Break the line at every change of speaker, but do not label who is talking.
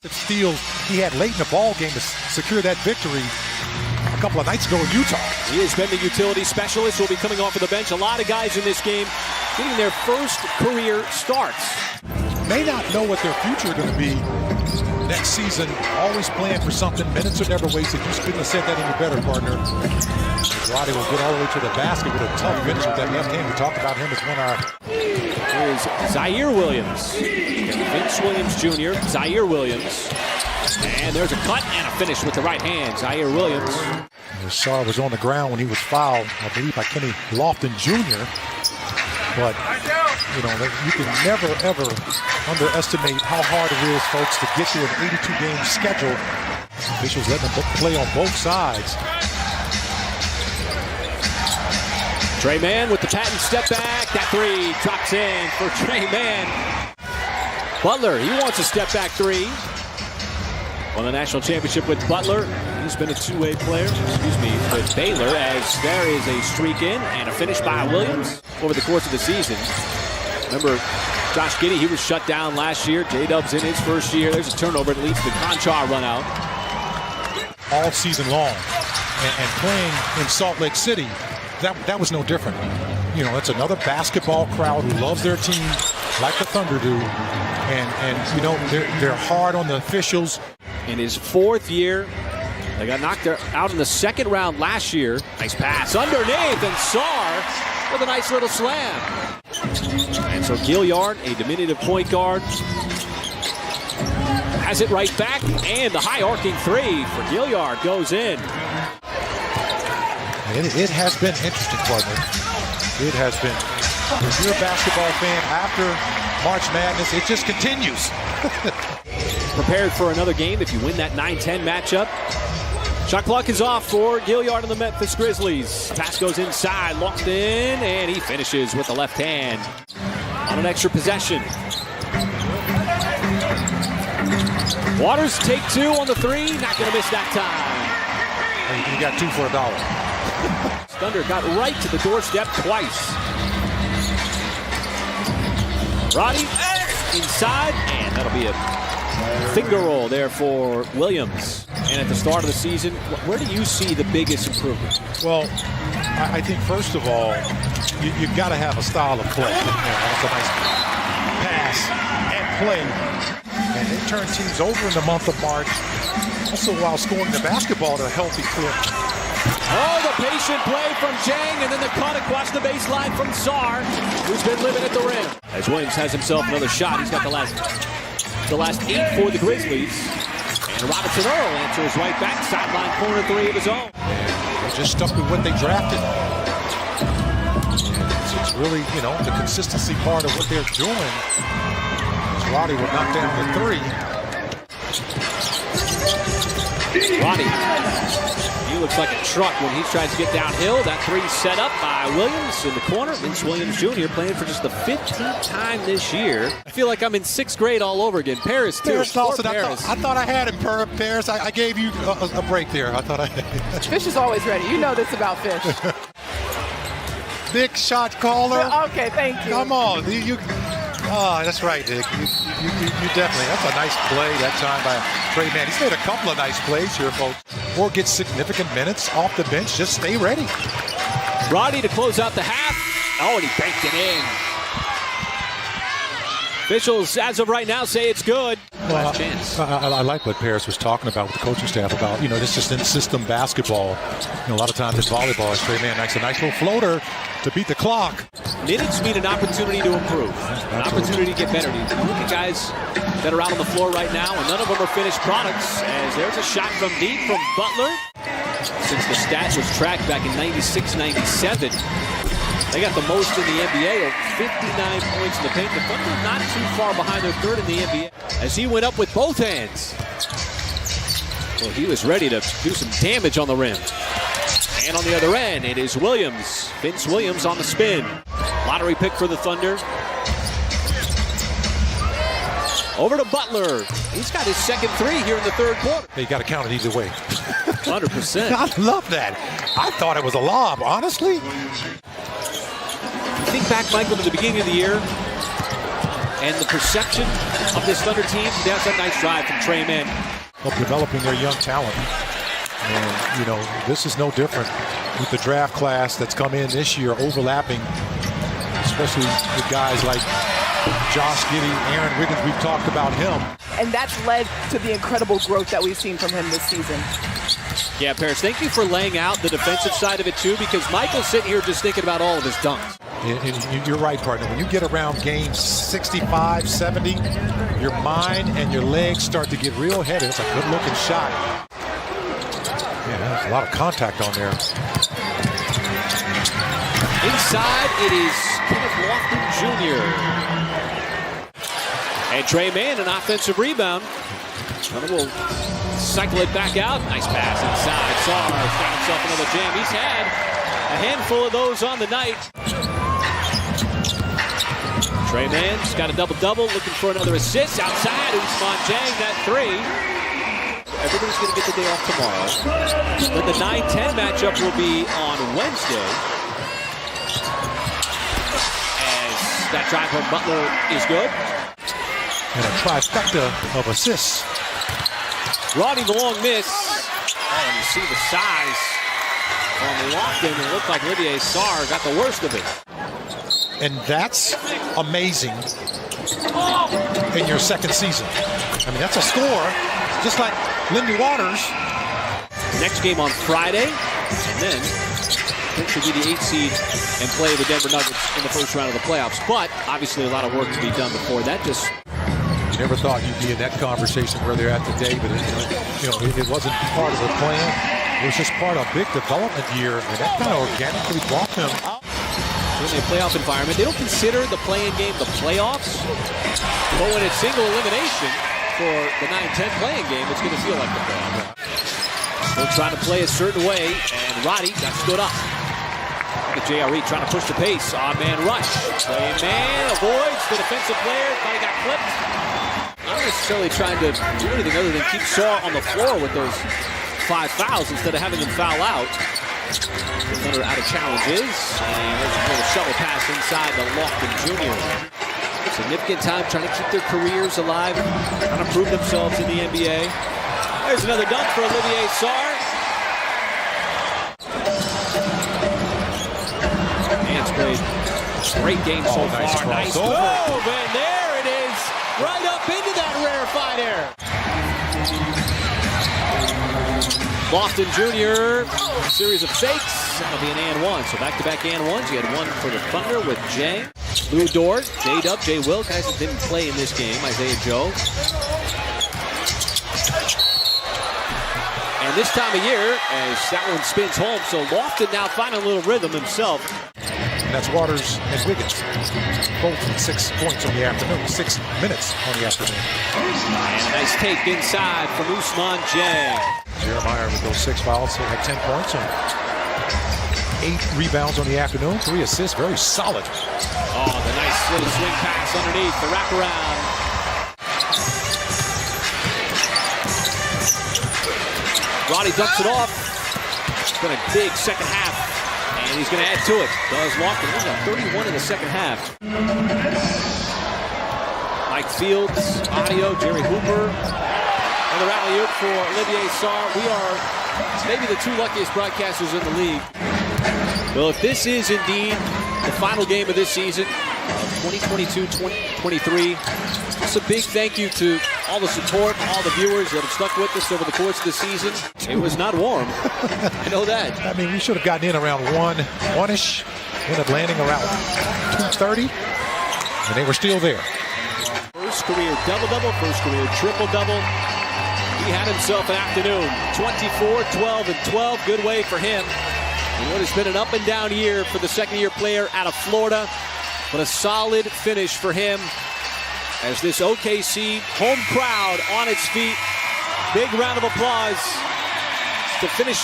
Steals he had late in the ball game to secure that victory a couple of nights ago in Utah.
He has been the utility specialist. Will be coming off of the bench. A lot of guys in this game getting their first career starts.
May not know what their future is going to be next season. Always playing for something. Minutes are never wasted. You couldn't have said that any better, partner. Roddy will get all the way to the basket with a tough finish with that left hand. We talked about him as one of our...
Here's Zaire Williams. Vince Williams Jr., Zaire Williams. And there's a cut and a finish with the right hand. Zaire Williams.
Sarr was on the ground when he was fouled, I believe, by Kenny Lofton Jr. But, you know, you can never, ever underestimate how hard it is, folks, to get to an 82-game schedule. Officials letting them play on both sides.
Trey Mann with the patent step back. That three drops in for Trey Mann. Butler, he wants a step back three. Won the national championship with Butler. He's been a two-way player, with Baylor, as there is a streak in and a finish by Williams over the course of the season. Remember, Josh Giddey, he was shut down last year. J-Dub's in his first year. There's a turnover that leads to the Conchar run out.
All season long. And playing in Salt Lake City, that was no different. You know, it's another basketball crowd who loves their team like the Thunder do. And you know, they're hard on the officials.
In his fourth year, they got knocked out in the second round last year. Nice pass underneath, and Sarr with a nice little slam. And so Gilliard, a diminutive point guard, has it right back, and the high arcing three for Gilliard goes in.
It has been interesting, partner. It has been. If you're a basketball fan after March Madness, it just continues.
Prepared for another game if you win that 9-10 matchup. Shot clock is off for Gilliard and the Memphis Grizzlies. Pass goes inside, locked in, and he finishes with the left hand on an extra possession. Waters take two on the three, not going to miss that time.
You got two for $1.
Thunder got right to the doorstep twice. Roddy inside, and that'll be a finger roll there for Williams. And at the start of the season, where do you see the biggest improvement?
Well, I think first of all, you've got to have a style of play. That's a nice pass and play. And they turn teams over in the month of March, also while scoring the basketball at a healthy clip.
Oh, the patient play from Jang, and then the cut across the baseline from Sarr, who's been living at the rim. As Williams has himself another shot, he's got the last 8 for the Grizzlies. And Robinson Earl answers right back, sideline corner three of his own.
They're just stuck with what they drafted. It's really, you know, the consistency part of what they're doing. As Roddy will knock down the three.
Roddy, he looks like a truck when he tries to get downhill. That three set up by Williams in the corner. Vince Williams Jr. playing for just the 15th time this year. I feel like I'm in 6th grade all over again. Paris, too.
Paris Dawson, I thought I had him, Paris. I gave you a break there. I thought I had.
Fish is always ready. You know this about Fish.
Big shot caller.
Okay, thank you.
Come on. That's right, Dick. You definitely. That's a nice play that time by Trey Mann. He's made a couple of nice plays here, folks. Or get significant minutes off the bench. Just stay ready.
Roddy to close out the half. Oh, and he banked it in. Officials, as of right now, say it's good. Last chance.
I like what Paris was talking about with the coaching staff about, you know, this just in-system basketball. You know, a lot of times in volleyball, it's Trey Mann makes a nice little floater to beat the clock.
Minutes mean an opportunity to improve, an opportunity to get better. You look at guys that are out on the floor right now, and none of them are finished products, as there's a shot from deep from Butler. Since the stats was tracked back in 96-97, they got the most in the NBA, of 59 points in the paint. The Thunder not too far behind their third in the NBA, as he went up with both hands. Well, he was ready to do some damage on the rim. And on the other end, it is Williams. Vince Williams on the spin. Lottery pick for the Thunder. Over to Butler. He's got his second three here in the third quarter.
You got to count it either way.
100%.
I love that. I thought it was a lob, honestly.
Think back, Michael, to the beginning of the year, And the perception of this Thunder team, that's a nice drive from Trey Mann.
Of developing their young talent. And, you know, this is no different with the draft class that's come in this year, overlapping, especially with guys like Josh Giddey, Aaron Wiggins. We've talked about him.
And that's led to the incredible growth that we've seen from him this season.
Yeah, Paris, thank you for laying out the defensive side of it, too, because Michael's sitting here just thinking about all of his dunks.
And you're right, partner. When you get around games 65, 70, your mind and your legs start to get real heavy. It's a good-looking shot. Yeah, there's a lot of contact on there.
Inside, it is Kenneth Lofton Jr. And Trey Mann, an offensive rebound. Hunter will cycle it back out. Nice pass inside. Sarr found himself another jam. He's had a handful of those on the night. Trey Mann's got a double-double, looking for another assist. Outside, Ousmane Dieng, that three. Everybody's going to get the day off tomorrow. Then the 9-10 matchup will be on Wednesday. As that drive from Butler is good.
And a trifecta of assists.
Roddy the long miss. And you see the size on Lofton. It looked like Olivier Sarr got the worst of it.
And that's amazing in your second season. I mean, that's a score, just like Lindy Waters.
Next game on Friday, and then it should be the 8th seed and play the Denver Nuggets in the first round of the playoffs. But obviously a lot of work to be done before that. Just
you never thought you'd be in that conversation where they're at today, but it wasn't part of the plan. It was just part of a big development year, and that kind of organically brought them out.
In a playoff environment, they don't consider the play-in game the playoffs, but when it's single elimination for the 9-10 play-in game, it's going to feel like the playoffs. They're trying to play a certain way, and Roddy got stood up. The JRE trying to push the pace. Man rush. Trey Mann avoids the defensive player. Thought he got clipped. Not necessarily trying to do anything other than keep Sarr on the floor with those 5 fouls instead of having him foul out. Another out of challenges, and there's a little shovel pass inside to Lofton Jr. Significant time trying to keep their careers alive, trying to prove themselves in the NBA. There's another dunk for Olivier Sarr. Man's played great game so far. Nice move, and there it is, right up into that rarefied air. Lofton Jr., a series of fakes. That'll be an and one. So back-to-back and ones. He had one for the Thunder with Jay. Lou Dort, J-Dub, Jay Will, guys that didn't play in this game. Isaiah Joe. And this time of year, as that one spins home, so Lofton now finding a little rhythm himself.
And that's Waters and Wiggins, both with 6 points on the afternoon, 6 minutes on the afternoon.
And a nice take inside from Ousmane Dieng.
Jeremiah with those 6 fouls, he had 10 points and 8 rebounds on the afternoon, 3 assists, very solid.
Oh, the nice little swing pass underneath, the wraparound. Roddy dumps it off. It's been a big second half, and he's going to add to it. Does Lofton. He's got 31 in the second half. Mike Fields, audio, Jerry Hooper. Another alley-oop for Olivier Sarr. We are maybe the 2 luckiest broadcasters in the league. Well, if this is indeed the final game of this season, of 2022-2023, just a big thank you to all the support, all the viewers that have stuck with us over the course of the season. It was not warm. I know that.
I mean, we should have gotten in around 1-ish, ended up landing around 2:30, and they were still there.
First career double-double, first career triple-double. He had himself an afternoon. 24, 12, and 12. Good way for him. And what has been an up-and-down year for the second-year player out of Florida. But a solid finish for him as this OKC home crowd on its feet. Big round of applause to finish.